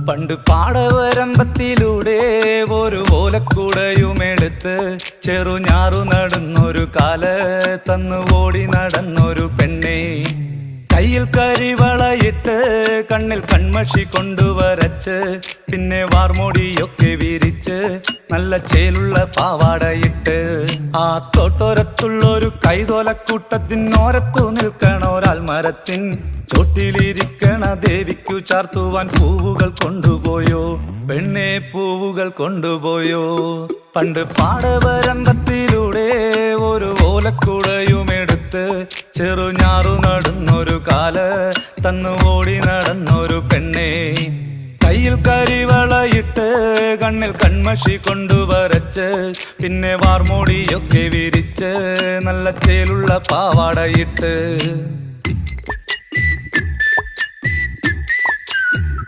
പണ്ട് പാടവരമ്പത്തിലൂടെ ഒരു ഓലക്കുടയുമെടുത്ത് ചെറുഞാറു നടന്നൊരു കാല് തന്നു ഓടി നടന്നൊരു പെണ്ണെ. കയ്യിൽ കരിവളയിട്ട് കണ്ണിൽ കൺമഷി കൊണ്ടുവരച്ച് പിന്നെ വാർമോടിയൊക്കെ വിരിച്ച് നല്ല ചേലുള്ള പാവാടയിട്ട് ആ തോട്ടോരത്തുള്ളൊരു കൈതോലക്കൂട്ടത്തിനോരത്തു നിൽക്കണ ഒരാൾ മരത്തിൻ ചോട്ടിലിരിക്കണ ദേവിക്കു ചാർത്തുവാൻ പൂവുകൾ കൊണ്ടുപോയോ പെണ്ണെ, പൂവുകൾ കൊണ്ടുപോയോ. പണ്ട് പാടവരമ്പത്തിലൂടെ ഒരു ഓലക്കുടയുമെടുത്ത് ചെറുഞാറു നടന്നൊരു കാല് തന്നു ഓടി നടന്നൊരു പെണ്ണെ. കയ്യിൽ കരിവളയിട്ട് കണ്ണിൽ കൺമഷി കൊണ്ടുവരച്ച് പിന്നെ വാർമോടിയൊക്കെ വിരിച്ച് നല്ല ചേലുള്ള പാവാടയിട്ട്